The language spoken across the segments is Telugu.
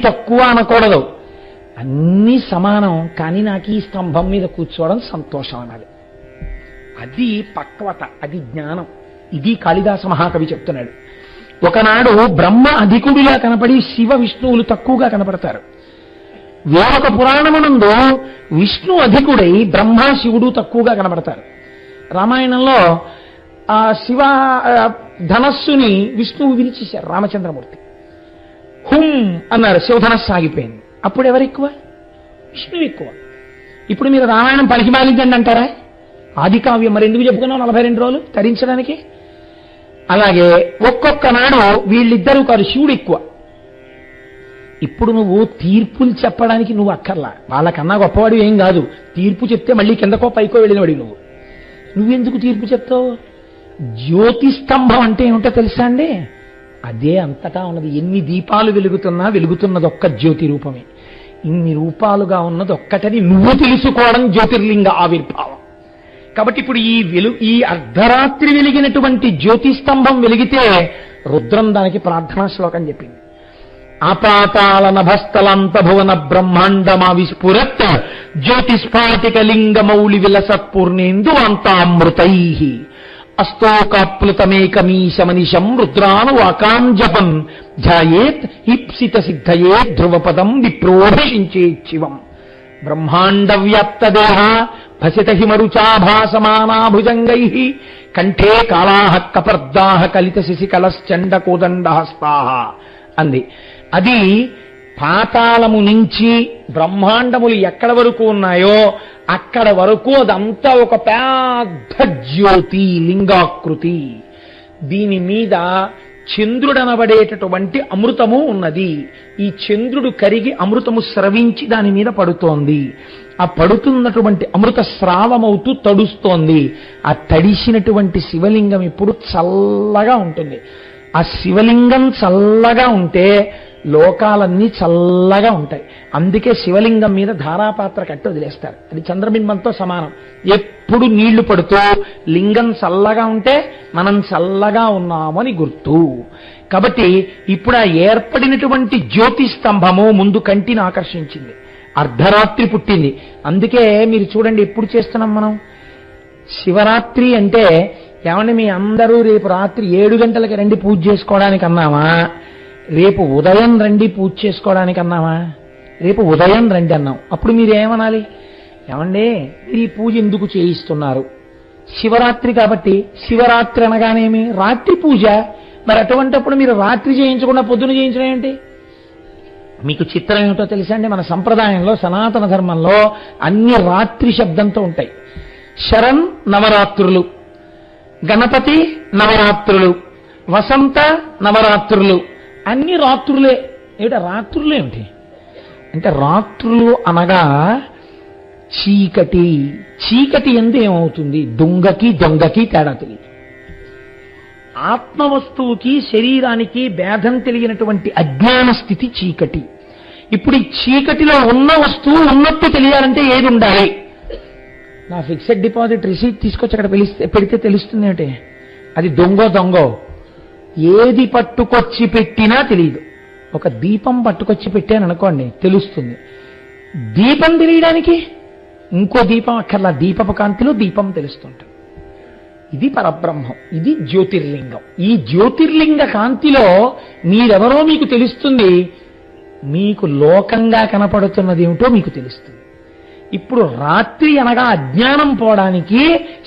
తక్కువ అనకూడదు, అన్నీ సమానం, కానీ నాకు ఈ స్తంభం మీద కూర్చోవడం సంతోషం అనాలి. అది పక్వత, అది జ్ఞానం. ఇది కాళిదాస మహాకవి చెప్తున్నాడు. ఒకనాడు బ్రహ్మ అధికుడిగా కనపడి శివ విష్ణువులు తక్కువగా కనపడతారు. వేరొక పురాణమునందు విష్ణు అధికుడై బ్రహ్మ శివుడు తక్కువగా కనపడతారు. రామాయణంలో ఆ శివ ధనస్సుని విష్ణువు విరిచేశారు రామచంద్రమూర్తి. హుం అన్నారు, శివధనస్సు ఆగిపోయింది. అప్పుడు ఎవరు ఎక్కువ? విష్ణువు ఎక్కువ. ఇప్పుడు మీరు రామాయణం పలికి మాలించండి అంటారా? ఆది కావ్యం మరి ఎందుకు చెప్పుకున్నాం 42 రోజులు తరించడానికి? అలాగే ఒక్కొక్క నాడు వీళ్ళిద్దరూ కాదు, శివుడు ఎక్కువ. ఇప్పుడు నువ్వు తీర్పులు చెప్పడానికి నువ్వు అక్కర్లా, వాళ్ళకన్నా గొప్పవాడు ఏం కాదు. తీర్పు చెప్తే మళ్ళీ కిందకో పైకో వెళ్ళినవాడు నువ్వెందుకు తీర్పు చెప్తావు? జ్యోతిస్తంభం అంటే ఏమిటో తెలుసా అండి? అదే అంతటా ఉన్నది. ఎన్ని దీపాలు వెలుగుతున్నా వెలుగుతున్నది ఒక్క జ్యోతి రూపమే. ఇన్ని రూపాలుగా ఉన్నది ఒక్కటని నువ్వు తెలుసుకోవడం జ్యోతిర్లింగ ఆవిర్భావం. కాబట్టి ఇప్పుడు ఈ అర్ధరాత్రి వెలిగినటువంటి జ్యోతిస్తంభం వెలిగితే రుద్రం దానికి ప్రార్థనా శ్లోకం చెప్పింది. ఆపాతాళ నభస్థలంత భువన బ్రహ్మాండమా విస్ఫురత్ జ్యోతిస్ఫాటిక లింగ మౌళి విలసత్పూర్ణేందు అంతామృతై అస్తోకాప్లుతమేకమీశమనిశం రుద్రాను వాకాంజపం ధ్యాయేత్ ఈప్సిత సిద్ధయే ధ్రువపదం విప్రోభిషించేత్ శివం బ్రహ్మాండ వ్యాప్తదేహ భసిత హిమరుచాభాసమానా భుజంగై కంఠే కాళాః కపర్దాః కలిత శశికలశ్చండ కోదండహస్తాః అంది. అది పాతాళము నుంచి బ్రహ్మాండములు ఎక్కడ వరకు ఉన్నాయో అక్కడ వరకు అదంతా ఒక పెద్ద జ్యోతి లింగాకృతి. దీని మీద చంద్రుడనబడేటటువంటి అమృతము ఉన్నది. ఈ చంద్రుడు కరిగి అమృతము స్రవించి దాని మీద పడుతోంది. ఆ పడుతున్నటువంటి అమృత స్రావమవుతూ తడుస్తోంది. ఆ తడిసినటువంటి శివలింగం ఇప్పుడు చల్లగా ఉంటుంది. ఆ శివలింగం చల్లగా ఉంటే లోకాలన్నీ చల్లగా ఉంటాయి. అందుకే శివలింగం మీద ధారాపాత్ర కట్టి వదిలేస్తారు. అది చంద్రబింబంతో సమానం. ఎప్పుడు నీళ్లు పడుతూ లింగం చల్లగా ఉంటే మనం చల్లగా ఉన్నామని గుర్తు. కాబట్టి ఇప్పుడు ఆ ఏర్పడినటువంటి జ్యోతి స్తంభము ముందు కంటిని ఆకర్షించింది. అర్ధరాత్రి పుట్టింది. అందుకే మీరు చూడండి, ఎప్పుడు చేస్తున్నాం మనం శివరాత్రి అంటే, ఏమంటే మీ అందరూ రేపు రాత్రి 7 గంటలకి రండి పూజ చేసుకోవడానికి అన్నామా? రేపు ఉదయం రండి పూజ చేసుకోవడానికి అన్నామా? రేపు ఉదయం రండి అన్నాం. అప్పుడు మీరు ఏమనాలి? ఏమండి మీరు ఈ పూజ ఎందుకు చేయిస్తున్నారు? శివరాత్రి కాబట్టి. శివరాత్రి అనగానేమి? రాత్రి పూజ. మరి అటువంటిప్పుడు మీరు రాత్రి చేయించకుండా పొద్దున చేయించడం ఏంటి? మీకు చిత్రం ఏమిటో తెలుసా అండి? మన సంప్రదాయంలో సనాతన ధర్మంలో అన్ని రాత్రి శబ్దంతో ఉంటాయి. శరణ్ నవరాత్రులు, గణపతి నవరాత్రులు, వసంత నవరాత్రులు, అన్ని రాత్రులే. ఏమిటా రాత్రులు ఏమిటి అంటే, రాత్రులు అనగా చీకటి. చీకటి ఎందు ఏమవుతుంది? దొంగకి దొంగకి తేడా తెలియదు. ఆత్మవస్తువుకి శరీరానికి భేదం తెలియనటువంటి అజ్ఞాన స్థితి చీకటి. ఇప్పుడు ఈ చీకటిలో ఉన్న వస్తువు ఉన్నట్టు తెలియాలంటే ఏది ఉండాలి? నా ఫిక్స్డ్ డిపాజిట్ రిసీట్ తీసుకొచ్చి అక్కడ పెడితే తెలుస్తుంది ఏంటి? అది దొంగో ఏది పట్టుకొచ్చి పెట్టినా తెలియదు. ఒక దీపం పట్టుకొచ్చి పెట్టాను అనుకోండి, తెలుస్తుంది. దీపం తెలియడానికి ఇంకో దీపం అక్కర్లా, దీపపు కాంతిలో దీపం తెలుస్తుంటుంది. ఇది పరబ్రహ్మం, ఇది జ్యోతిర్లింగం. ఈ జ్యోతిర్లింగ కాంతిలో మీరెవరో మీకు తెలుస్తుంది, మీకు లోకంగా కనపడుతున్నది ఏమిటో మీకు తెలుస్తుంది. ఇప్పుడు రాత్రి అనగా అజ్ఞానం పోవడానికి,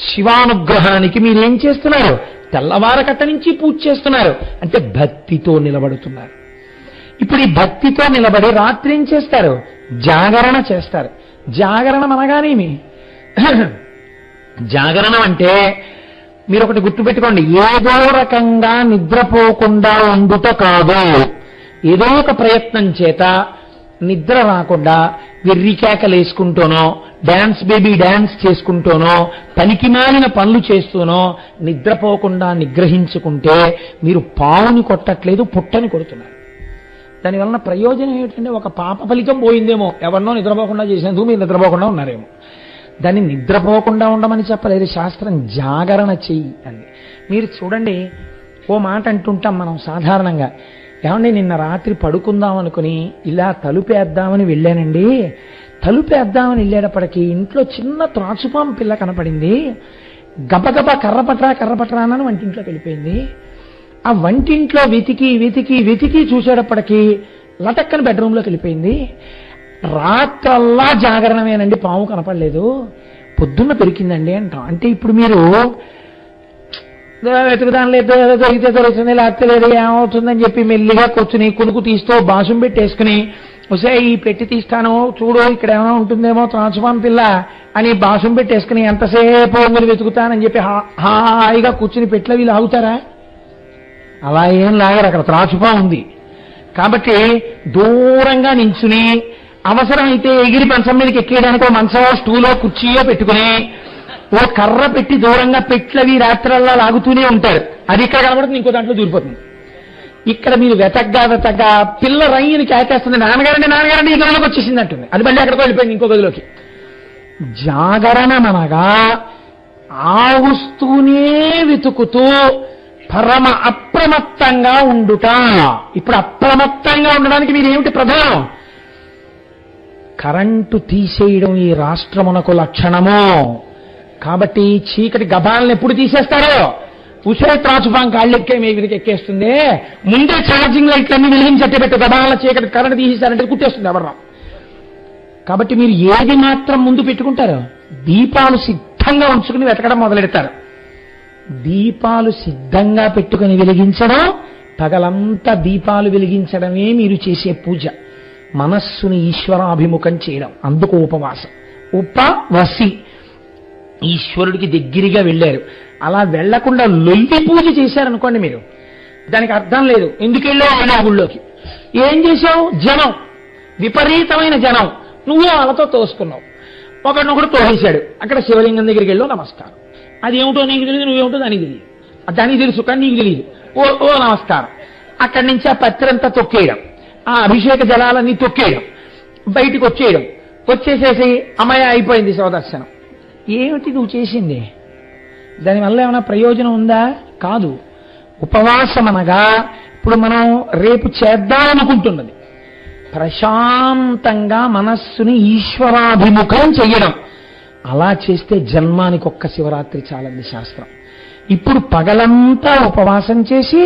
శివానుగ్రహానికి మీరేం చేస్తున్నారు? తెల్లవారకట్ట నుంచి పూజ చేస్తున్నారు. అంటే భక్తితో నిలబడుతున్నారు. ఇప్పుడు ఈ భక్తితో నిలబడి రాత్రి ఏం చేస్తారు? జాగరణ చేస్తారు. జాగరణం అనగానేమి? జాగరణం అంటే మీరు ఒకటి గుర్తుపెట్టుకోండి, ఏదో రకంగా నిద్రపోకుండా ఉండుట కాదు. ఏదో ఒక ప్రయత్నం చేత నిద్ర రాకుండా వెర్రికేకలేసుకుంటూనో, డాన్స్ బేబీ డాన్స్ చేసుకుంటూనో, పనికి మాలిన పనులు చేస్తూనో నిద్రపోకుండా నిగ్రహించుకుంటే మీరు పావుని కొట్టట్లేదు, పుట్టని కొడుతున్నారు. దానివలన ప్రయోజనం ఏమిటంటే, ఒక పాప ఫలితం పోయిందేమో, ఎవరినో నిద్రపోకుండా చేసినందుకు మీరు నిద్రపోకుండా ఉన్నారేమో. దాన్ని నిద్రపోకుండా ఉండమని చెప్పలేదు శాస్త్రం, జాగరణ చెయ్యి అని. మీరు చూడండి, ఓ మాట అంటుంటాం మనం సాధారణంగా, ఏమండి నిన్న రాత్రి పడుకుందాం అనుకుని ఇలా తలుపేద్దామని వెళ్ళానండి. తలుపేద్దామని వెళ్ళేటప్పటికి ఇంట్లో చిన్న త్రాచుపాము పిల్ల కనపడింది. గబగబా కర్రపట్రా అని వంటింట్లోకి వెళ్ళిపోయింది. ఆ వంటింట్లో వెతికి వెతికి వెతికి చూసేటప్పటికి లటక్కని బెడ్రూమ్లోకి వెళ్ళిపోయింది. రాత్రల్లా జాగరణమేనండి, పాము కనపడలేదు, పొద్దున్న పెరిగిందండి అంటాం. అంటే ఇప్పుడు మీరు వెతుకుదాని లేదు, దొరికితే దొరుకుతుంది, లేకపోతే లేదు, ఏమవుతుందని చెప్పి మెల్లిగా కూర్చుని కునుకు తీస్తూ బాసుం పెట్టేసుకుని వస్తే ఈ పెట్టి తీస్తాను చూడు ఇక్కడ ఏమైనా ఉంటుందేమో త్రాచుపాము పిల్ల అని బాసుం పెట్టేసుకుని ఎంతసేపు మీరు వెతుకుతానని చెప్పి హాయిగా కూర్చుని పెట్ల వీళ్ళు ఆగుతారా? అలా ఏం లాగరు, అక్కడ త్రాచుపాము ఉంది కాబట్టి దూరంగా నించుని అవసరమైతే ఎగిరి మంచం మీదకి ఎక్కేయడానికి ఓ మంచమో స్టూలో కుర్చీయో పెట్టుకుని ఓ కర్ర పెట్టి దూరంగా పెట్లవి రాత్రల్లా లాగుతూనే ఉంటారు. అది ఇక్కడ కనబడుతుంది, ఇంకో దాంట్లో దూరిపోతుంది. ఇక్కడ మీరు వెతగ్గా పిల్ల రైని కేకేస్తుంది, నాన్నగారండి ఈ గదిలోకి వచ్చేసింది అంటుంది. అది మళ్ళీ అక్కడికి వెళ్ళిపోయింది ఇంకో గదిలోకి. జాగరణమనగా ఆవుస్తూనే వెతుకుతూ పరమ అప్రమత్తంగా ఉండుట. ఇప్పుడు అప్రమత్తంగా ఉండడానికి మీరు ఏమిటి ప్రధానం? కరెంటు తీసేయడం ఈ రాష్ట్రమునకు లక్షణము. కాబట్టి చీకటి గబాలను ఎప్పుడు తీసేస్తారో ఉసే త్రాచుపాం కాళ్ళెక్కే మీ మీదకి ఎక్కేస్తుంది. ముందే ఛార్జింగ్ లైట్లన్నీ వెలిగించట్టే పెట్టు, గబాల చీకటి కరెంటు తీసేస్తారంటే కుట్టేస్తుంది ఎవరు. కాబట్టి మీరు ఏది మాత్రం ముందు పెట్టుకుంటారు? దీపాలు సిద్ధంగా ఉంచుకుని వెతకడం మొదలెడతారు. దీపాలు సిద్ధంగా పెట్టుకుని వెలిగించడం, పగలంతా దీపాలు వెలిగించడమే మీరు చేసే పూజ. మనస్సుని ఈశ్వరాభిముఖం చేయడం, అందుకు ఉపవాసం. ఉపవసి ఈశ్వరుడికి దగ్గరగా వెళ్ళారు. అలా వెళ్లకుండా లొల్లి పూజ చేశారనుకోండి మీరు, దానికి అర్థం లేదు. ఎందుకు వెళ్ళావు ఆ గుళ్ళోకి? ఏం చేశావు? జనం, విపరీతమైన జనం, నువ్వు వాళ్ళతో తోసుకున్నావు. ఒకరినొకడు తోసేశాడు. అక్కడ శివలింగం దగ్గరికి వెళ్ళావు, నమస్కారం. అది ఏమిటో నీకు తెలియదు, నువ్వేమిటో దానికి తెలియదు. దానికి తెలుసు కానీ నీకు తెలియదు. ఓ నమస్కారం. అక్కడి నుంచి ఆ పత్రంతా తొక్కేయడం, ఆ అభిషేక జలాలన్నీ తొక్కేయడం, బయటికి వచ్చేయడం. వచ్చేసేసి అమ్మాయి అయిపోయింది శివదర్శనం. ఏమిటి నువ్వు చేసింది? దానివల్ల ఏమైనా ప్రయోజనం ఉందా? కాదు. ఉపవాసం అనగా ఇప్పుడు మనం రేపు చేద్దామనుకుంటున్నది ప్రశాంతంగా మనస్సుని ఈశ్వరాభిముఖం చెయ్యడం. అలా చేస్తే జన్మానికి ఒక్క శివరాత్రి చాలంది శాస్త్రం. ఇప్పుడు పగలంతా ఉపవాసం చేసి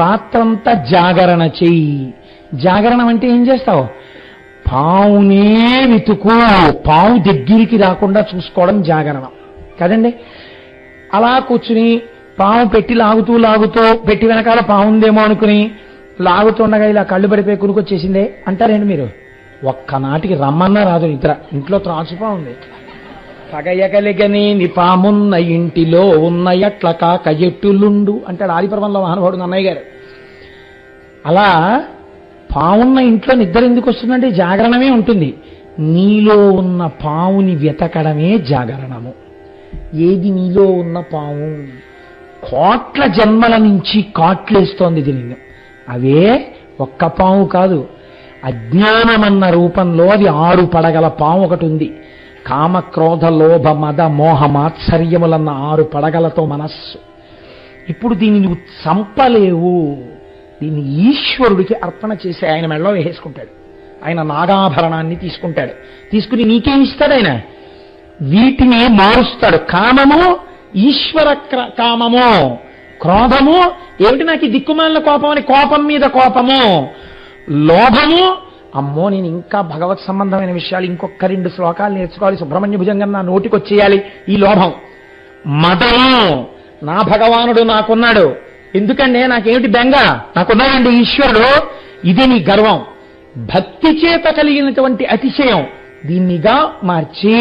రాత్రంతా జాగరణ చెయ్యి. జాగరణం అంటే ఏం చేస్తావు? పావునే వెతుకు, పావు దగ్గరికి రాకుండా చూసుకోవడం జాగరణం కదండి. అలా కూర్చుని పాము పెట్టి లాగుతూ పెట్టి వెనకాల పావుందేమో అనుకుని లాగుతుండగా ఇలా కళ్ళు పడిపోయి కురుకొచ్చేసిందే అంటారేంటి మీరు? ఒక్కనాటికి రమ్మన్నా రాదు నిద్ర. ఇంట్లో త్రాచుపా ఉంది. పగయగలిగనేని పామున్న ఇంటిలో ఉన్న ఎట్ల కాక ఎట్టులుండు అంటాడు ఆదిపర్వంలో మహానుభావుడు నన్నయ్య గారు. అలా పావున్న ఇంట్లో నిద్ర ఎందుకు వస్తుందంటే జాగరణమే ఉంటుంది. నీలో ఉన్న పావుని వెతకడమే జాగరణము. ఏది నీలో ఉన్న పాము? కోట్ల జన్మల నుంచి కాట్లేస్తోంది ఇది నిన్ను. అవే ఒక్క పాము కాదు, అజ్ఞానమన్న రూపంలో అది 6 పడగల పాము ఒకటి ఉంది. కామ క్రోధ లోభ మద మోహ మాత్సర్యములన్న 6 పడగలతో మనస్సు. ఇప్పుడు దీన్ని నువ్వు చంపలేవు. దీన్ని ఈశ్వరుడికి అర్పణ చేసి ఆయన మెడలో వేసుకుంటాడు. ఆయన నాగాభరణాన్ని తీసుకుంటాడు. తీసుకుని నీకేమిస్తాడు? ఆయన వీటిని మారుస్తాడు. కామము ఈశ్వర కామము, క్రోధము ఏమిటి నాకు ఈ దిక్కుమాలిన కోపం అని కోపం మీద కోపము, లోభము అమ్మో నేను ఇంకా భగవత్ సంబంధమైన విషయాలు ఇంకొక 2 శ్లోకాలు నేర్చుకోవాలి, సుబ్రహ్మణ్య భుజంగం నా నోటికి వచ్చేయాలి, ఈ లోభం. మదము నా భగవానుడు నాకున్నాడు, ఎందుకంటే నాకేమిటి బెంగ, నాకున్నాడండి ఈశ్వరుడు, ఇది నీ గర్వం. భక్తి చేత కలిగినటువంటి అతిశయం దీన్నిగా మార్చి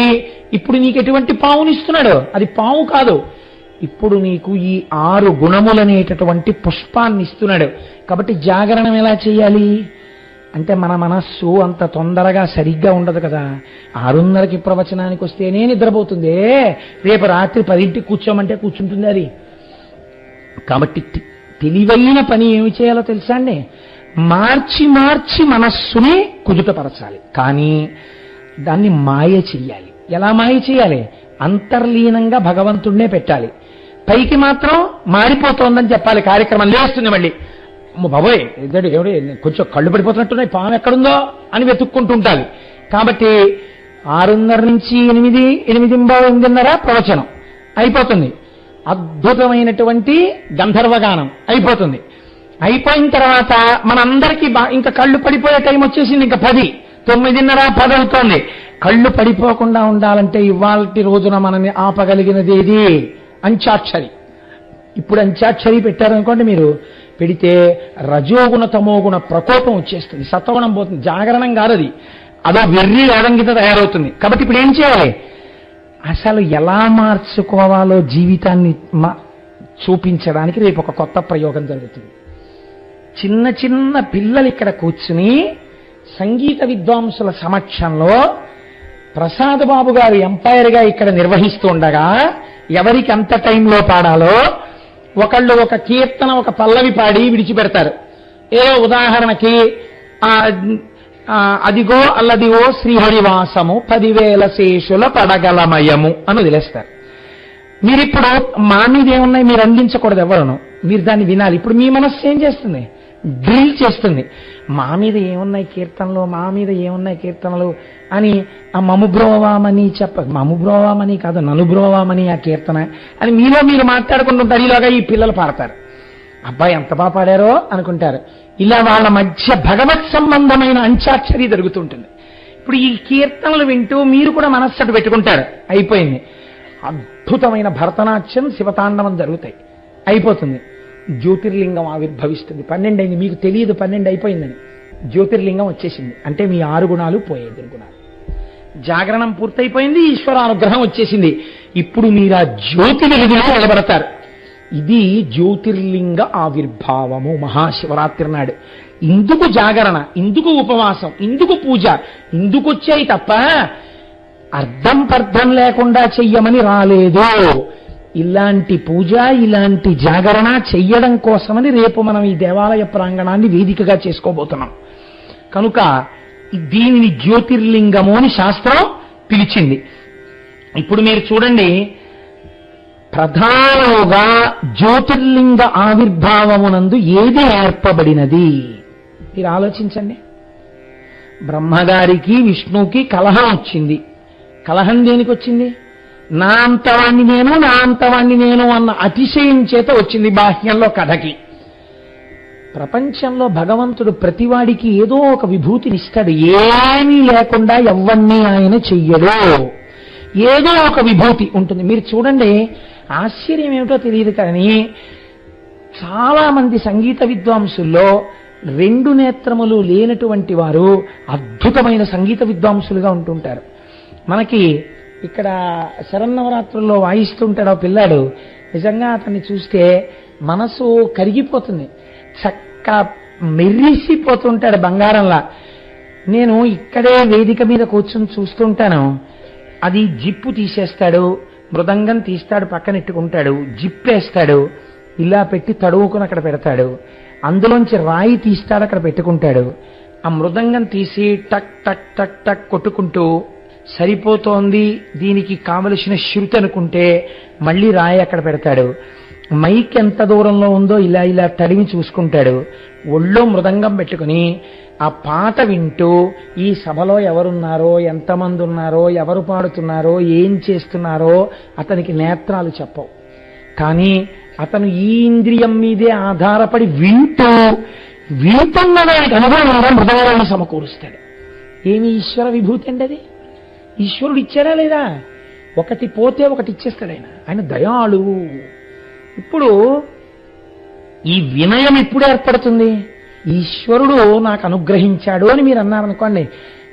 ఇప్పుడు నీకు ఎటువంటి పావునిస్తున్నాడు? అది పావు కాదు, ఇప్పుడు నీకు ఈ 6 గుణములనేటటువంటి పుష్పాన్ని ఇస్తున్నాడు. కాబట్టి జాగరణం ఎలా చేయాలి అంటే మన మనస్సు అంత తొందరగా సరిగ్గా ఉండదు కదా. 6:30కి ప్రవచనానికి వస్తేనే నిద్రపోతుంది. రేపు రాత్రి 10ంటికి కూర్చోమంటే కూర్చుంటుంది అది. కాబట్టి తెలివైన పని ఏమి చేయాలో తెలుసా అండి? మార్చి మార్చి మనస్సుని కుదుటపరచాలి. కానీ దాన్ని మాయ చెయ్యాలి. ఎలా మాయ చేయాలి? అంతర్లీనంగా భగవంతుడినే పెట్టాలి. పైకి మాత్రం మారిపోతోందని చెప్పాలి. కార్యక్రమం లేస్తుంది మళ్ళీ అమ్మ బాబోయ్ ఏమిటి కొంచెం కళ్ళు పడిపోతున్నట్టున్నాయి, పాము ఎక్కడుందో అని వెతుక్కుంటూ ఉండాలి. కాబట్టి 6:30 నుంచి 8, 8:30 ప్రవచనం అయిపోతుంది. అద్భుతమైనటువంటి గంధర్వగానం అయిపోతుంది. అయిపోయిన తర్వాత మనందరికీ ఇంకా కళ్ళు పడిపోయే టైం వచ్చేసింది. ఇంకా 10, 9:30, 10 అవుతోంది. కళ్ళు పడిపోకుండా ఉండాలంటే ఇవాల్టి రోజున మనల్ని ఆపగలిగినది ఏది? అంచాక్షరి. ఇప్పుడు అంచాక్షరి పెట్టారనుకోండి, మీరు పెడితే రజోగుణ తమోగుణ ప్రకోపం వచ్చేస్తుంది, సత్వగుణం పోతుంది, జాగరణం కాదది, అదో వెర్రి వేదం కింద తయారవుతుంది. కాబట్టి ఇప్పుడు ఏం చేయాలి? అసలు ఎలా మార్చుకోవాలో జీవితాన్ని చూపించడానికి రేపు ఒక కొత్త ప్రయోగం జరుగుతుంది. చిన్న చిన్న పిల్లలు ఇక్కడ కూర్చుని సంగీత విద్వాంసుల సమక్షంలో ప్రసాద్ బాబు గారు ఎంపైర్గా ఇక్కడ నిర్వహిస్తూ ఉండగా ఎవరికి ఎంత టైంలో పాడాలో ఒకళ్ళు ఒక కీర్తన, ఒక పల్లవి పాడి విడిచిపెడతారు. ఏదో ఉదాహరణకి అదిగో అల్లదిగో శ్రీహరివాసము 10,000 శేషుల పడగలమయము అని వదిలేస్తారు. మీరిప్పుడు మా మీద ఏమున్నాయి మీరు అందించకూడదు ఎవరును, మీరు దాన్ని వినాలి. ఇప్పుడు మీ మనస్సు ఏం చేస్తుంది? డ్రిల్ చేస్తుంది. మా మీద ఏమున్నాయి కీర్తనలు, మా మీద ఏమున్నాయి కీర్తనలు అని ఆ మముబ్రోవామని మముబ్రోవామని కాదు, ననుబ్రోవామని ఆ కీర్తన అని మీలో మీరు మాట్లాడుకుంటుంటారు. ఇలాగా ఈ పిల్లలు పాడతారు, అబ్బాయి ఎంత బాగా పాడారో అనుకుంటారు. ఇలా వాళ్ళ మధ్య భగవత్ సంబంధమైన అంచాక్షరి జరుగుతుంటుంది. ఇప్పుడు ఈ కీర్తనలు వింటూ మీరు కూడా మనస్సటు పెట్టుకుంటారు. అయిపోయింది. అద్భుతమైన భరతనాట్యం, శివతాండవం జరుగుతాయి. అయిపోతుంది. జ్యోతిర్లింగం ఆవిర్భవిస్తుంది. 12 అయింది, మీకు తెలియదు 12 అయిపోయిందని. జ్యోతిర్లింగం వచ్చేసింది. అంటే మీ 6 గుణాలు పోయాయి, దుర్గుణాలు. జాగరణం పూర్తయిపోయింది, ఈశ్వరానుగ్రహం వచ్చేసింది. ఇప్పుడు మీరు ఆ జ్యోతి వెలుగులో నిలబడతారు. ఇది జ్యోతిర్లింగ ఆవిర్భావము మహాశివరాత్రి నాడు. ఇందుకు జాగరణ, ఇందుకు ఉపవాసం, ఇందుకు పూజ, ఇందుకు వచ్చాయి తప్ప అర్థం పర్థం లేకుండా చెయ్యమని రాలేదు. ఇలాంటి పూజ, ఇలాంటి జాగరణ చెయ్యడం కోసమని రేపు మనం ఈ దేవాలయ ప్రాంగణాన్ని వేదికగా చేసుకోబోతున్నాం. కనుక దీనిని జ్యోతిర్లింగము అని శాస్త్రం పిలిచింది. ఇప్పుడు మీరు చూడండి, ప్రధానముగా జ్యోతిర్లింగ ఆవిర్భావమునందు ఏది ఏర్పబడినది? మీరు ఆలోచించండి. బ్రహ్మగారికి విష్ణువుకి కలహం వచ్చింది. కలహం దేనికి వచ్చింది? నా అంతవాణ్ణి నేను, నా అంతవాణ్ణి నేను అన్న అతిశయం చేత వచ్చింది బాహ్యంలో కథకి. ప్రపంచంలో భగవంతుడు ప్రతివాడికి ఏదో ఒక విభూతినిస్తాడు. ఏమీ లేకుండా ఎవ్వన్నీ ఆయన చెయ్యడు. ఏదో ఒక విభూతి ఉంటుంది. మీరు చూడండి, ఆశ్చర్యం ఏమిటో తెలియదు కానీ చాలా మంది సంగీత విద్వాంసుల్లో 2 నేత్రములు లేనటువంటి వారు అద్భుతమైన సంగీత విద్వాంసులుగా ఉంటుంటారు. మనకి ఇక్కడ శరన్నవరాత్రుల్లో వాయిస్తుంటాడు ఆ పిల్లాడు. నిజంగా అతన్ని చూస్తే మనసు కరిగిపోతుంది, చక్క మెరిసిపోతుంటాడు బంగారంలా. నేను ఇక్కడే వేదిక మీద కూర్చొని చూస్తుంటాను. అది జిప్పు తీసేస్తాడు, మృదంగం తీస్తాడు, పక్కనెట్టుకుంటాడు, జిప్పేస్తాడు, ఇలా పెట్టి తడువుకుని అక్కడ పెడతాడు. అందులోంచి రాయి తీస్తాడు, అక్కడ పెట్టుకుంటాడు. ఆ మృదంగం తీసి టక్ టక్ టక్ టక్ కొట్టుకుంటూ సరిపోతోంది, దీనికి కావలసిన శృతి అనుకుంటే మళ్ళీ రాయి అక్కడ పెడతాడు. మైక్ ఎంత దూరంలో ఉందో ఇలా ఇలా తడిమి చూసుకుంటాడు. ఒళ్ళో మృదంగం పెట్టుకుని ఆ పాట వింటూ ఈ సభలో ఎవరున్నారో, ఎంతమంది ఉన్నారో, ఎవరు పాడుతున్నారో, ఏం చేస్తున్నారో అతనికి నేత్రాలు చెప్పవు. కానీ అతను ఈ ఇంద్రియం మీదే ఆధారపడి వింటున్న దానికి అనుభవంగా మృదంగాన్ని సమకూరుస్తాడు. ఏమి ఈశ్వర విభూతి అండి అది? ఈశ్వరుడు ఇచ్చారా లేదా? ఒకటి పోతే ఒకటి ఇచ్చేస్తాడు ఆయన. ఆయన దయాళువు. ఇప్పుడు ఈ వినయం ఎప్పుడు ఏర్పడుతుంది? ఈశ్వరుడు నాకు అనుగ్రహించాడు అని మీరు అన్నారనుకోండి,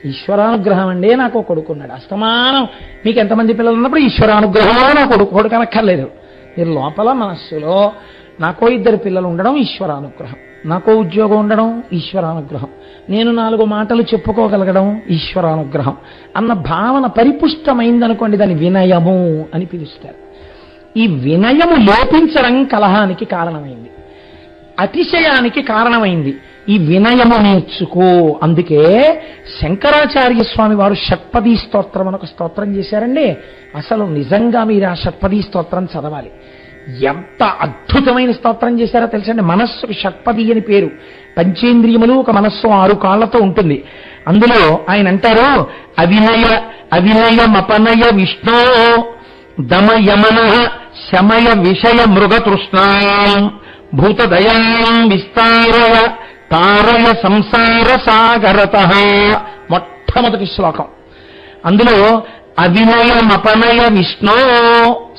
ఈశ్వరానుగ్రహం అండి, నాకు కొడుకున్నాడు. అస్తమానం మీకు ఎంతమంది పిల్లలు ఉన్నప్పుడు ఈశ్వరానుగ్రహంలో నా కొడుకు కనక్కర్లేదు. మీరు లోపల మనస్సులో నాకో 2 పిల్లలు ఉండడం ఈశ్వరానుగ్రహం, నాకో ఉద్యోగం ఉండడం ఈశ్వరానుగ్రహం, నేను 4 మాటలు చెప్పుకోగలగడం ఈశ్వరానుగ్రహం అన్న భావన పరిపుష్టమైందనుకోండి, దాన్ని వినయము అని పిలుస్తారు. ఈ వినయము లోపించడం కలహానికి కారణమైంది, అతిశయానికి కారణమైంది. ఈ వినయము నేర్చుకో. అందుకే శంకరాచార్య స్వామి వారు షట్పదీ స్తోత్రం అని ఒక స్తోత్రం చేశారండి. అసలు నిజంగా మీరు ఆ షట్పదీ స్తోత్రం చదవాలి. ఎంత అద్భుతమైన స్తోత్రం చేశారో తెలుసండి. మనస్సుకు షట్పది అని పేరు. పంచేంద్రియములు ఒక మనస్సు 6 కాళ్లతో ఉంటుంది. అందులో ఆయన అంటారు, అవినయమపనయ విష్ణో దమయమన శమయ విషయ మృగతృష్ణాం భూతదయాం విస్తారయ తారయ సంసార సాగరతః. మొట్టమొదటి శ్లోకం. అందులో అవినయమపనయ విష్ణో,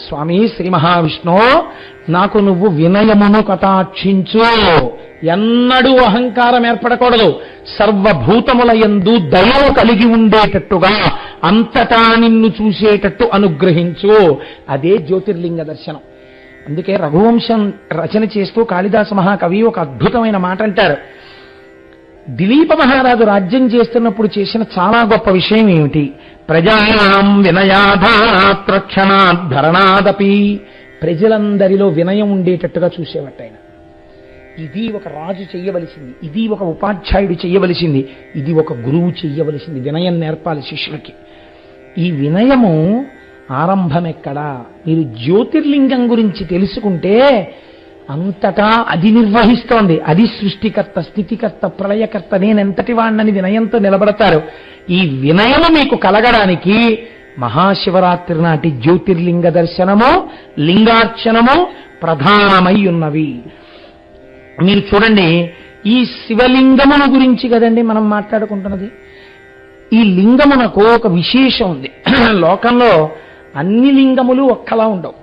స్వామి శ్రీ మహావిష్ణు, నాకు నువ్వు వినయమును కటాక్షించు. ఎన్నడూ అహంకారం ఏర్పడకూడదు. సర్వభూతముల యందు దయను కలిగి ఉండేటట్టుగా అంతటా నిన్ను చూసేటట్టు అనుగ్రహించు. అదే జ్యోతిర్లింగ దర్శనం. అందుకే రఘువంశం రచన చేస్తూ కాళిదాస మహాకవి ఒక అద్భుతమైన మాట అంటారు. దిలీప మహారాజు రాజ్యం చేస్తున్నప్పుడు చేసిన చాలా గొప్ప విషయం ఏమిటి? ప్రజానాం వినయాధాత్ రక్షణాద్ ధరణాదపి. ప్రజలందరిలో వినయం ఉండేటట్టుగా చూసేవాట ఆయన. ఇది ఒక రాజు చెయ్యవలసింది, ఇది ఒక ఉపాధ్యాయుడు చెయ్యవలసింది, ఇది ఒక గురువు చెయ్యవలసింది. వినయం నేర్పాలి శిష్యులకి. ఈ వినయము ఆరంభం ఎక్కడా? మీరు జ్యోతిర్లింగం గురించి తెలుసుకుంటే అంతటా అది నిర్వహిస్తోంది. అది సృష్టికర్త, స్థితికర్త, ప్రళయకర్త, నేనెంతటి వాణ్ణని వినయంతో నిలబడతారు. ఈ వినయము మీకు కలగడానికి మహాశివరాత్రి నాటి జ్యోతిర్లింగ దర్శనము, లింగార్చనము ప్రధానమై ఉన్నవి. మీరు చూడండి, ఈ శివలింగమును గురించి కదండి మనం మాట్లాడుకుంటున్నది. ఈ లింగమునకు ఒక విశేషం ఉంది. లోకంలో అన్ని లింగములు ఒక్కలా ఉండవు.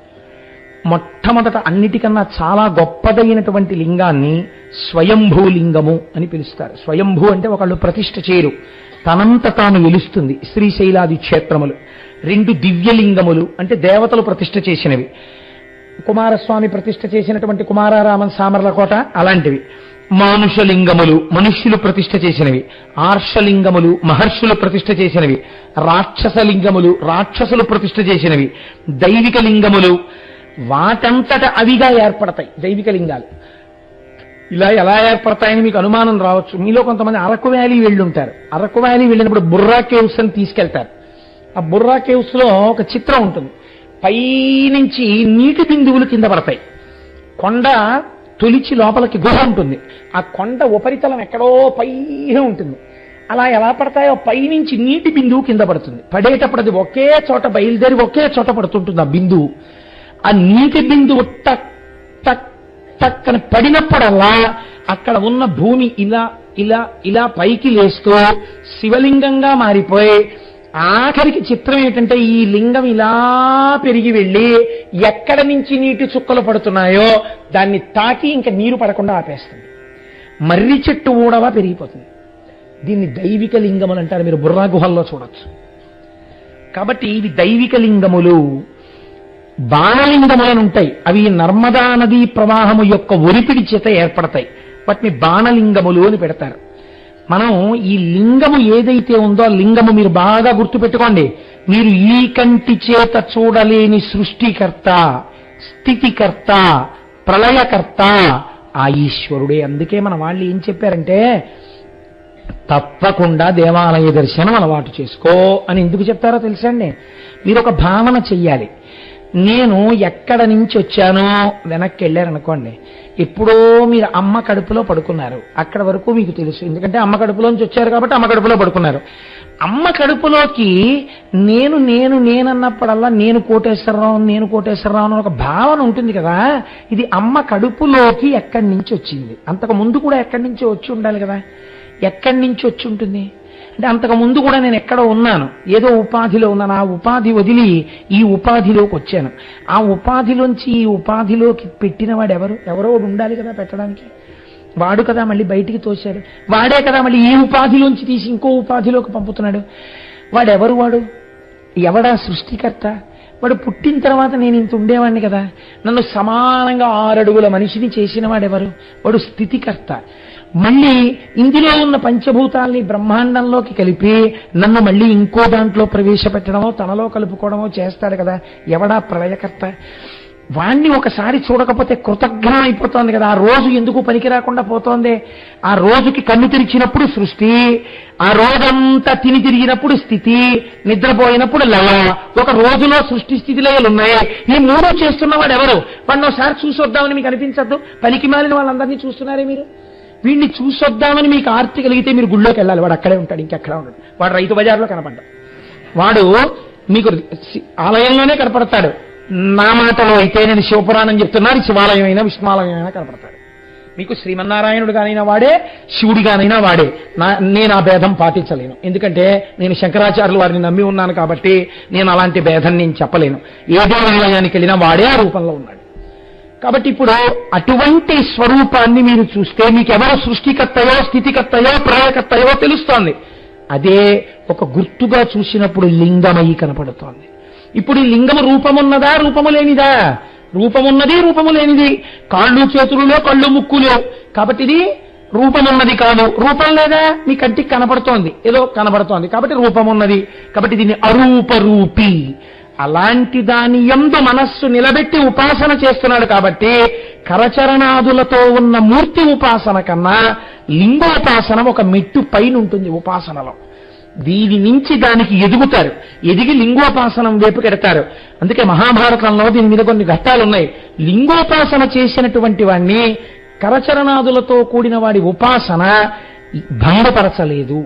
మొట్టమొదట అన్నిటికన్నా చాలా గొప్పదైనటువంటి లింగాన్ని స్వయంభూ లింగము అని పిలుస్తారు. స్వయంభూ అంటే ఒకళ్ళు ప్రతిష్ఠ చేయరు, తనంత తాను వెలుస్తుంది. శ్రీశైలాది క్షేత్రములు. 2 దివ్యలింగములు అంటే దేవతలు ప్రతిష్ఠ చేసినవి. కుమారస్వామి ప్రతిష్ఠ చేసినటువంటి కుమారారామన్ సామర్లకోట అలాంటివి. మానుషలింగములు మనుష్యులు ప్రతిష్ఠ చేసినవి. ఆర్షలింగములు మహర్షులు ప్రతిష్ఠ చేసినవి. రాక్షసలింగములు రాక్షసులు ప్రతిష్ఠ చేసినవి. దైవిక లింగములు వాటంతట అవిగా ఏర్పడతాయి. దైవిక లింగాలు ఇలా ఎలా ఏర్పడతాయని మీకు అనుమానం రావచ్చు. మీలో కొంతమంది అరకు వ్యాలీ వెళ్ళుంటారు. అరకు వ్యాలీ వెళ్ళినప్పుడు బుర్రా కేవ్స్ అని తీసుకెళ్తారు. ఆ బుర్రా కేవ్స్ లో ఒక చిత్రం ఉంటుంది. పైనుంచి నీటి బిందువులు కింద పడతాయి. కొండ తొలిచి లోపలికి గుహ ఉంటుంది. ఆ కొండ ఉపరితలం ఎక్కడో పైన ఉంటుంది. అలా ఎలా పడతాయో పైనుంచి నీటి బిందువు కింద పడుతుంది. పడేటప్పుడు అది ఒకే చోట బయలుదేరి ఒకే చోట పడుతుంటుంది. ఆ బిందువు, ఆ నీటి బిందువు టక్ టక్ టక్ అని పడినప్పుడల్లా అక్కడ ఉన్న భూమి ఇలా ఇలా ఇలా పైకి లేస్తూ శివలింగంగా మారిపోయి ఆఖరికి చిత్రం ఏంటంటే ఈ లింగం ఇలా పెరిగి వెళ్ళి ఎక్కడ నుంచి నీటి చుక్కలు పడుతున్నాయో దాన్ని తాకి ఇంకా నీరు పడకుండా ఆపేస్తుంది. మర్రి చెట్టు ఊడవా పెరిగిపోతుంది. దీన్ని దైవిక లింగములు అంటారు. మీరు బుర్రా గుహల్లో చూడొచ్చు. కాబట్టి ఇవి దైవిక లింగములు. బాణలింగములను ఉంటాయి. అవి నర్మదా నదీ ప్రవాహము యొక్క ఒరిపిడి చేత ఏర్పడతాయి. వాటిని బాణలింగములు అని పెడతారు. మనం ఈ లింగము ఏదైతే ఉందో ఆ లింగము మీరు బాగా గుర్తుపెట్టుకోండి. మీరు ఈ కంటి చేత చూడలేని సృష్టికర్త, స్థితికర్త, ప్రళయకర్త ఆ ఈశ్వరుడే. అందుకే మన వాళ్ళు ఏం చెప్పారంటే తప్పకుండా దేవాలయ దర్శనం అలవాటు చేసుకో అని ఎందుకు చెప్తారో తెలుసండి. మీరు ఒక భావన చెయ్యాలి. నేను ఎక్కడ నుంచి వచ్చానో వెనక్కి వెళ్ళారనుకోండి, ఎప్పుడో మీరు అమ్మ కడుపులో పడుకున్నారు. అక్కడ వరకు మీకు తెలుసు. ఎందుకంటే అమ్మ కడుపులోంచి వచ్చారు కాబట్టి అమ్మ కడుపులో పడుకున్నారు. అమ్మ కడుపులోకి నేను నేను నేనన్నప్పుడల్లా నేను కోటేశ్వరరావు అని ఒక భావన ఉంటుంది కదా. ఇది అమ్మ కడుపులోకి ఎక్కడి నుంచి వచ్చింది. అంతకు ముందు కూడా ఎక్కడి నుంచి వచ్చి ఉండాలి కదా. ఎక్కడి నుంచి వచ్చి ఉంటుంది అంటే అంతకు ముందు కూడా నేను ఎక్కడో ఉన్నాను, ఏదో ఉపాధిలో ఉన్నాను. ఆ ఉపాధి వదిలి ఈ ఉపాధిలోకి వచ్చాను. ఆ ఉపాధిలోంచి ఈ ఉపాధిలోకి పెట్టిన వాడు ఎవరో ఉండాలి కదా పెట్టడానికి. వాడు కదా మళ్ళీ బయటికి తోశాడు. వాడే కదా మళ్ళీ ఈ ఉపాధిలోంచి తీసి ఇంకో ఉపాధిలోకి పంపుతున్నాడు. వాడు ఎవడా సృష్టికర్త? వాడు పుట్టిన తర్వాత నేను ఇంత ఉండేవాడిని కదా. నన్ను సమానంగా 6 అడుగుల మనిషిని చేసిన వాడెవరు? వాడు స్థితికర్త. మళ్ళీ ఇందులో ఉన్న పంచభూతాల్ని బ్రహ్మాండంలోకి కలిపి నన్ను మళ్ళీ ఇంకో దాంట్లో ప్రవేశపెట్టడమో తనలో కలుపుకోవడమో చేస్తాడు కదా. ఎవడా ప్రళయకర్త? వాణ్ణి ఒకసారి చూడకపోతే కృతజ్ఞం అయిపోతోంది కదా, ఆ రోజు ఎందుకు పనికి రాకుండా పోతోంది. ఆ రోజుకి కన్ను తెరిచినప్పుడు సృష్టి, ఆ రోజంతా తిని తిరిగినప్పుడు స్థితి, నిద్రపోయినప్పుడు లయ. ఒక రోజులో సృష్టి స్థితి లయలు ఉన్నాయి. ఈ మూడు చేస్తున్నవాడు ఎవరు? వాడిని ఒకసారి చూసొద్దామని మీకు అనిపించద్దు? పనికి మాలిన వాళ్ళందరినీ చూస్తున్నారే మీరు. వీడిని చూసొద్దామని మీకు ఆర్తి కలిగితే మీరు గుళ్ళోకి వెళ్ళాలి. వాడు అక్కడే ఉంటాడు, ఇంకెక్కడా ఉంటాడు. వాడు రైతు బజార్లో కనపడ్డాడు, వాడు మీకు ఆలయంలోనే కనపడతాడు. నా మాటలో అయితే నేను శివపురాణం చెప్తున్నాను, శివాలయం అయినా విష్ణువాలయం అయినా కనపడతాడు. మీకు శ్రీమన్నారాయణుడు గానైనా వాడే, శివుడిగానైనా వాడే. నేను ఆ భేదం పాటించలేను, ఎందుకంటే నేను శంకరాచార్యులు వారిని నమ్మి ఉన్నాను కాబట్టి నేను అలాంటి భేదం నేను చెప్పలేను. ఏ దేవాలయానికి వెళ్ళినా వాడే ఆ రూపంలో ఉన్నాడు. కాబట్టి ఇప్పుడు అటువంటి స్వరూపాన్ని మీరు చూస్తే మీకు ఎవరు సృష్టికర్తయో, స్థితికర్తయో, ప్రళయకర్తయో తెలుస్తోంది. అదే ఒక గుర్తుగా చూసినప్పుడు లింగమై కనపడుతోంది. ఇప్పుడు ఈ లింగము రూపమున్నదా, రూపము లేనిదా? రూపమున్నది, రూపము లేనిది. కాళ్ళు చేతులులో కళ్ళు ముక్కులో, కాబట్టి ఇది రూపమున్నది కాదు. రూపం లేదా, మీ కంటికి కనపడుతోంది, ఏదో కనపడుతోంది కాబట్టి రూపమున్నది. కాబట్టి దీన్ని అరూపరూపి. అలాంటి దాని యందు మనస్సు నిలబెట్టి ఉపాసన చేస్తున్నాడు కాబట్టి కరచరణాదులతో ఉన్న మూర్తి ఉపాసన కన్నా లింగోపాసన ఒక మెట్టు పైన ఉంటుంది ఉపాసనలో. దీని నుంచి దానికి ఎదుగుతారు, ఎదిగి లింగోపాసనం వైపు కెడతారు. అందుకే మహాభారతంలో దీని మీద కొన్ని ఘట్టాలు ఉన్నాయి. లింగోపాసన చేసినటువంటి వాణ్ణి కరచరణాదులతో కూడిన వాడి ఉపాసన భంగపరచలేదు.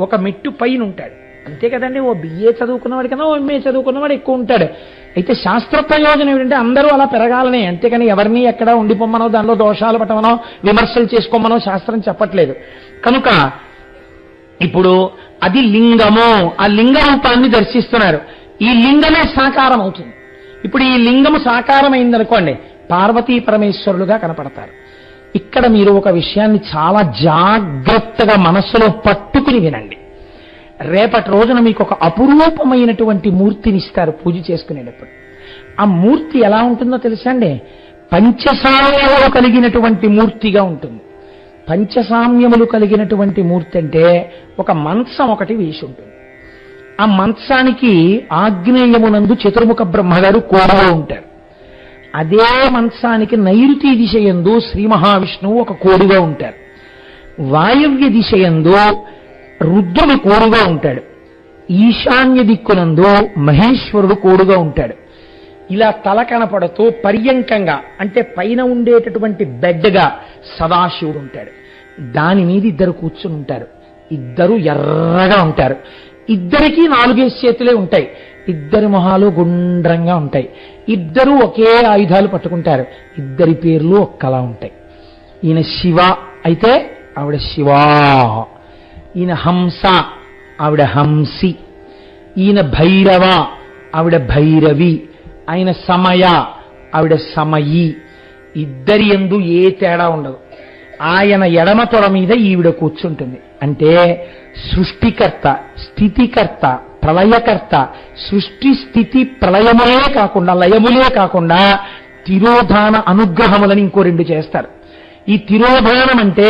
ఒక మెట్టు పైన ఉంటాడు, అంతే కదండి. ఓ బిఏ చదువుకున్నవాడి కన్నా ఓ ఎంఏ చదువుకున్నవాడు ఎక్కువ ఉంటాడు. అయితే శాస్త్ర ప్రయోజనం ఏమిటంటే అందరూ అలా పెరగాలనే, అంతేకాని ఎవరిని ఎక్కడా ఉండిపోమ్మనో, దానిలో దోషాలు పట్టమనో, విమర్శలు చేసుకోమనో శాస్త్రం చెప్పట్లేదు. కనుక ఇప్పుడు అది లింగము, ఆ లింగ రూపాన్ని దర్శిస్తున్నారు. ఈ లింగమే సాకారం అవుతుంది. ఇప్పుడు ఈ లింగము సాకారమైందనుకోండి, పార్వతీ పరమేశ్వరులుగా కనపడతారు. ఇక్కడ మీరు ఒక విషయాన్ని చాలా జాగ్రత్తగా మనస్సులో పట్టుకుని వినండి. రేపటి రోజున మీకు ఒక అపురూపమైనటువంటి మూర్తిని ఇస్తారు పూజ చేసుకునేటప్పుడు. ఆ మూర్తి ఎలా ఉంటుందో తెలుసా అండి? పంచసామ్యములు కలిగినటువంటి మూర్తిగా ఉంటుంది. పంచసామ్యములు కలిగినటువంటి మూర్తి అంటే ఒక మంచం ఒకటి వేసి ఉంటుంది. ఆ మంచానికి ఆగ్నేయమునందు చతుర్ముఖ బ్రహ్మగారు కోడలో ఉంటారు. అదే మంచానికి నైరుతి దిశయందు శ్రీ మహావిష్ణువు ఒక కోడిగా ఉంటారు. వాయవ్య దిశయందు రుద్రుడు కోడుగా ఉంటాడు. ఈశాన్య దిక్కునందు మహేశ్వరుడు కోడుగా ఉంటాడు. ఇలా తల కనపడుతూ పర్యంకంగా అంటే పైన ఉండేటటువంటి బెడ్గా సదాశివుడు ఉంటాడు. దాని మీద ఇద్దరు కూర్చుని ఉంటారు. ఇద్దరు ఎర్రగా ఉంటారు. ఇద్దరికీ 4 చేతులే ఉంటాయి. ఇద్దరి మొహాలు గుండ్రంగా ఉంటాయి. ఇద్దరు ఒకే ఆయుధాలు పట్టుకుంటారు. ఇద్దరి పేర్లు ఒక్కలా ఉంటాయి. ఈయన శివ అయితే ఆవిడ శివా, ఈయన హంస ఆవిడ హంసి, ఈయన భైరవ ఆవిడ భైరవి, ఆయన సమయ ఆవిడ సమయి. ఇద్దరి యందు ఏ తేడా ఉండదు. ఆయన ఎడమ తొడ మీద ఈవిడ కూర్చుంటుంది. అంటే సృష్టికర్త, స్థితికర్త, ప్రళయకర్త, సృష్టి స్థితి ప్రళయములే కాకుండా, లయములే కాకుండా తిరోధాన అనుగ్రహములని ఇంకో 2 చేస్తారు. ఈ తిరోధానం అంటే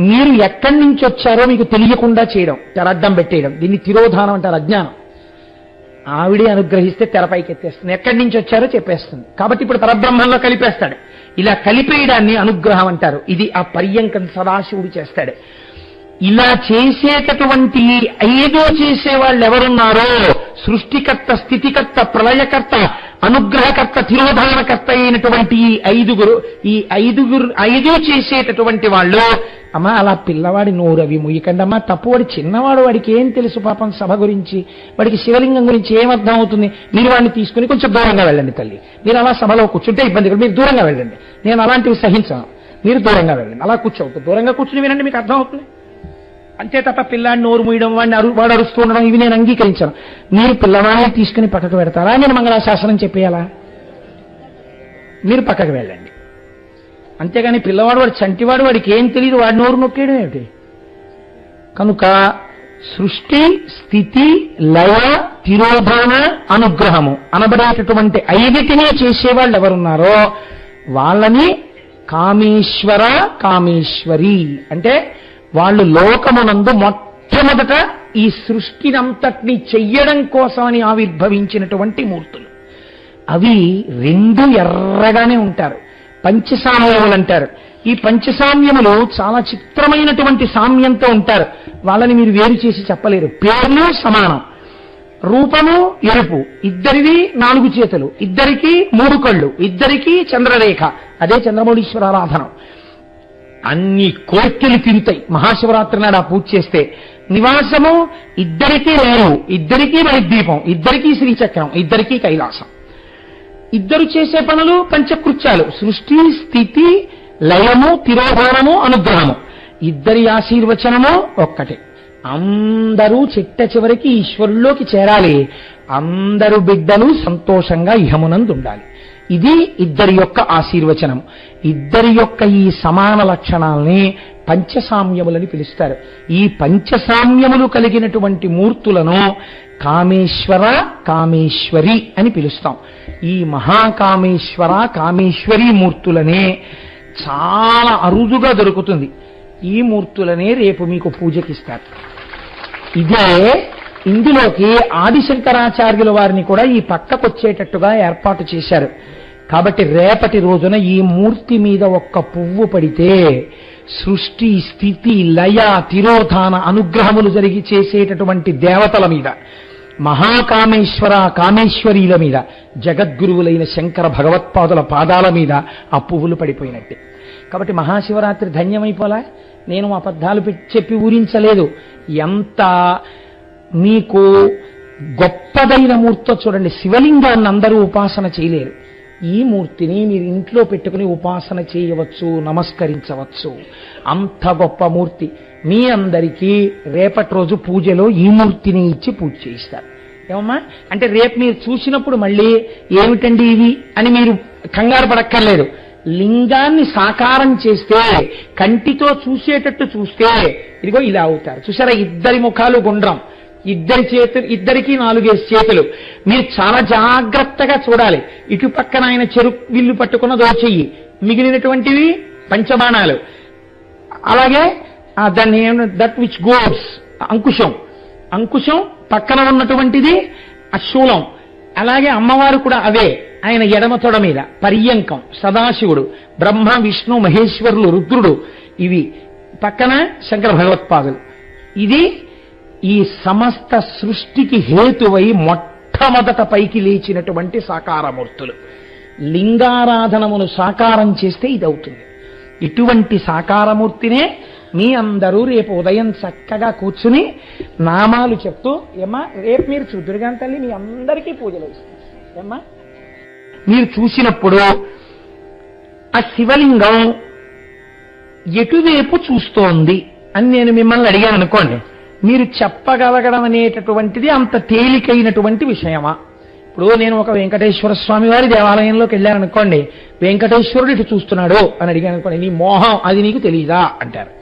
మీరు ఎక్కడి నుంచి వచ్చారో మీకు తెలియకుండా చేయడం, తెరడ్డం పెట్టేయడం. దీన్ని తిరోధానం అంటారు. అజ్ఞానం. ఆవిడే అనుగ్రహిస్తే తెరపైకి ఎత్తేస్తుంది, ఎక్కడి నుంచి వచ్చారో చెప్పేస్తుంది. కాబట్టి ఇప్పుడు పరబ్రహ్మంలో కలిపేస్తాడు. ఇలా కలిపేయడాన్ని అనుగ్రహం అంటారు. ఇది ఆ పర్యంకం సదాశివుడు చేస్తాడు. ఇలా చేసేటటువంటి 5 చేసేవాళ్ళు ఎవరున్నారో, సృష్టికర్త, స్థితికర్త, ప్రళయకర్త, అనుగ్రహకర్త, తిరోధానకర్త అయినటువంటి ఈ ఐదుగురు చేసేటటువంటి వాళ్ళు, అమ్మా అలా పిల్లవాడి నోరు అవి ముయ్యకండమ్మా, తప్పువాడి చిన్నవాడు, వాడికి ఏం తెలుసు పాపం సభ గురించి, వాడికి శివలింగం గురించి ఏమర్థం అవుతుంది. మీరు వాడిని తీసుకుని కొంచెం దూరంగా వెళ్ళండి తల్లి. మీరు అలా సభలో కూర్చుంటే ఇబ్బంది, మీరు దూరంగా వెళ్ళండి. నేను అలాంటివి సహించాను, మీరు దూరంగా వెళ్ళండి. అలా కూర్చోవద్దు, దూరంగా కూర్చుని వినండి, మీకు అర్థం అవుతుంది. అంతే తప్ప పిల్లాడిని నోరు మూయడం, వాడు అరుస్తూ ఉండడం ఇవి నేను అంగీకరించాను. మీరు పిల్లవాడిని తీసుకుని పక్కకు పెడతారా? నేను మంగళాశాసనం చెప్పేయాలా? మీరు పక్కకు వెళ్ళండి. అంతేగాని పిల్లవాడు, వాడు చంటివాడు, వాడికి ఏం తెలియదు, వాడి నోరు నొక్కేయడం ఏమిటి? కనుక సృష్టి, స్థితి, లయ, తిరోధాన, అనుగ్రహము అనబడేటటువంటి 5 చేసేవాళ్ళు ఎవరున్నారో వాళ్ళని కామేశ్వర, కామేశ్వరి అంటే వాళ్ళు లోకమునందు మొట్టమొదట ఈ సృష్టినంతటినీ చెయ్యడం కోసమని ఆవిర్భవించినటువంటి మూర్తులు. అవి రెండు ఎర్రగానే ఉంటారు, పంచసామ్యములు అంటారు. ఈ పంచసామ్యములు చాలా చిత్రమైనటువంటి సామ్యంతో ఉంటారు. వాళ్ళని మీరు వేరు చేసి చెప్పలేరు. పేర్లు సమానం, రూపము ఎరుపు, ఇద్దరివి 4 చేతులు, ఇద్దరికి 3 కళ్ళు, ఇద్దరికి చంద్రరేఖ. అదే చంద్రమౌళీశ్వరారాధనం. అన్ని కోర్కెలు తిరుగుతాయి మహాశివరాత్రి నాడు ఆ పూజ చేస్తే. నివాసము ఇద్దరికీ రేణు, ఇద్దరికీ మణిద్వీపం, ఇద్దరికీ శ్రీచక్రం, ఇద్దరికీ కైలాసం. ఇద్దరు చేసే పనులు పంచకృత్యాలు: సృష్టి, స్థితి, లయము, తిరోధానము, అనుగ్రహము. ఇద్దరి ఆశీర్వచనము ఒక్కటే. అందరూ చిట్ట చివరికి ఈశ్వరుల్లోకి చేరాలి. అందరు బిడ్డలు సంతోషంగా ఇహమునందు ఉండాలి. ఇది ఇద్దరి యొక్క ఆశీర్వచనం. ఇద్దరి యొక్క ఈ సమాన లక్షణాలని పంచసామ్యములని పిలుస్తారు. ఈ పంచసామ్యములు కలిగినటువంటి మూర్తులను కామేశ్వర, కామేశ్వరి అని పిలుస్తాం. ఈ మహాకామేశ్వర, కామేశ్వరి మూర్తులనే చాలా అరుదుగా దొరుకుతుంది. ఈ మూర్తులనే రేపు మీకు పూజకిస్తారు. ఇదే ఇందులోకి ఆదిశంకరాచార్యుల వారిని కూడా ఈ పక్కకొచ్చేటట్టుగా ఏర్పాటు చేశారు. కాబట్టి రేపటి రోజున ఈ మూర్తి మీద ఒక్క పువ్వు పడితే సృష్టి, స్థితి, లయ, తిరోధాన అనుగ్రహములు జరిగి చేసేటటువంటి దేవతల మీద, మహాకామేశ్వర, కామేశ్వరీల మీద, జగద్గురువులైన శంకర భగవత్పాదుల పాదాల మీద ఆ పువ్వులు పడిపోయినట్టే. కాబట్టి మహాశివరాత్రి ధన్యమైపోలా. నేను అబద్ధాలు చెప్పి ఊరించలేదు. ఎంత మీకు గొప్పదైన మూర్తో చూడండి. శివలింగాన్ని అందరూ ఉపాసన చేయలేరు. ఈ మూర్తిని మీరు ఇంట్లో పెట్టుకుని ఉపాసన చేయవచ్చు, నమస్కరించవచ్చు. అంత గొప్ప మూర్తి. మీ అందరికీ రేపటి రోజు పూజలో ఈ మూర్తిని ఇచ్చి పూజ చేయిస్తారు. ఏమమ్మా అంటే రేపు మీరు చూసినప్పుడు మళ్ళీ ఏమిటండి ఇవి అని మీరు కంగారు పడక్కర్లేదు. లింగాన్ని సాకారం చేస్తే, కంటితో చూసేటట్టు చూస్తే ఇదిగో ఇలా అవుతారు. చూసారా, ఇద్దరి ముఖాలు గుండ్రం, ఇద్దరి చేతులు, ఇద్దరికి 4 చేతులు. మీరు చాలా జాగ్రత్తగా చూడాలి. ఇటు పక్కన ఆయన విల్లు పట్టుకున్న దోచెయ్యి, మిగిలినటువంటివి పంచబాణాలు. అలాగే దాన్ని దట్ విచ్ గోడ్స్ అంకుశం, అంకుశం పక్కన ఉన్నటువంటిది శూలం. అలాగే అమ్మవారు కూడా అవే. ఆయన ఎడమ తొడ మీద పర్యంకం సదాశివుడు, బ్రహ్మ, విష్ణు, మహేశ్వరులు, రుద్రుడు. ఇవి పక్కన శంకర భగవత్పాదులు. ఇది ఈ సమస్త సృష్టికి హేతువై మొట్టమొదట పైకి లేచినటువంటి సాకారమూర్తులు. లింగారాధనమును సాకారం చేస్తే ఇది అవుతుంది. ఇటువంటి సాకారమూర్తినే మీ అందరూ రేపు ఉదయం చక్కగా కూర్చుని నామాలు చెప్తూ, ఏమ్మా రేపు మీరు చూద్దురుగాని తల్లి మీ అందరికీ పూజలు ఇస్తుంది. ఏమ్మా మీరు చూసినప్పుడు ఆ శివలింగం ఎటువైపు చూస్తోంది అని నేను మిమ్మల్ని అడిగాను అనుకోండి, మీరు చెప్పగలగడం అనేటటువంటిది అంత తేలికైనటువంటి విషయమా? ఇప్పుడు నేను ఒక వెంకటేశ్వర స్వామి వారి దేవాలయంలోకి వెళ్ళాననుకోండి, వెంకటేశ్వరుడు ఇటు చూస్తున్నాడు అని అడిగాను అనుకోండి, నీ మోహం అది నీకు తెలియదా అంటారు.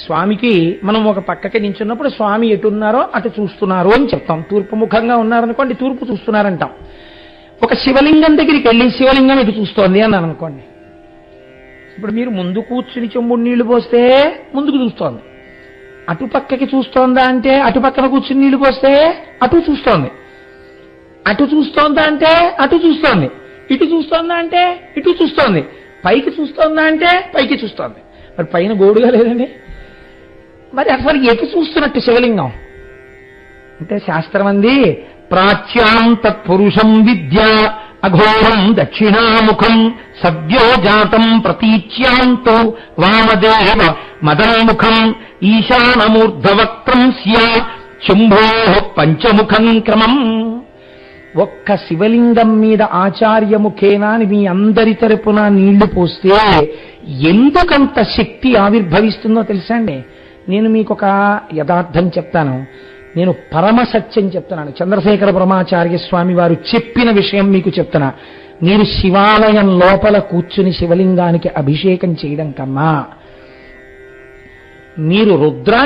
స్వామికి మనం ఒక పక్కకి నించున్నప్పుడు స్వామి ఎటున్నారో అటు చూస్తున్నారు అని చెప్తాం. తూర్పు ముఖంగా ఉన్నారనుకోండి, తూర్పు చూస్తున్నారంటాం. ఒక శివలింగం దగ్గరికి వెళ్ళి శివలింగం ఇటు చూస్తోంది అన్నాను అనుకోండి, ఇప్పుడు మీరు ముందు కూర్చుని చెంబుడు నీళ్లు పోస్తే ముందుకు చూస్తోంది. అటుపక్కకి చూస్తోందా అంటే అటుపక్కన కూర్చుని నీళ్లు పోస్తే అటు చూస్తోంది. అటు చూస్తోందా అంటే అటు చూస్తోంది. ఇటు చూస్తోందా అంటే ఇటు చూస్తోంది. పైకి చూస్తోందా అంటే పైకి చూస్తోంది. మరి పైన గోడుగా లేదండి. మరి అసలు ఎటు చూస్తున్నట్టు శివలింగం అంటే శాస్త్రం అంది, ప్రాచ్యాం తత్పురుషం విద్య అఘోరం దక్షిణాముఖం సద్యోజాతం ప్రతీచ్యాంతో వామదేవ మదన్ముఖం ఈశానమూర్ధవక్త్రం స్యా శంభో పంచముఖం క్రమం. ఒక్క శివలింగం మీద ఆచార్యముఖేనా అని మీ అందరి తరపున నీళ్లు పోస్తే ఎందుకంత శక్తి ఆవిర్భవిస్తుందో తెలుసా అండి? నేను మీకు ఒక యథార్థం చెప్తాను. నేను పరమ సత్యం చెప్తున్నాను. చంద్రశేఖర బ్రహ్మాచార్య స్వామి వారు చెప్పిన విషయం మీకు చెప్తున్నా. మీరు శివాలయం లోపల కూర్చుని శివలింగానికి అభిషేకం చేయడం కన్నా మీరు రుద్రా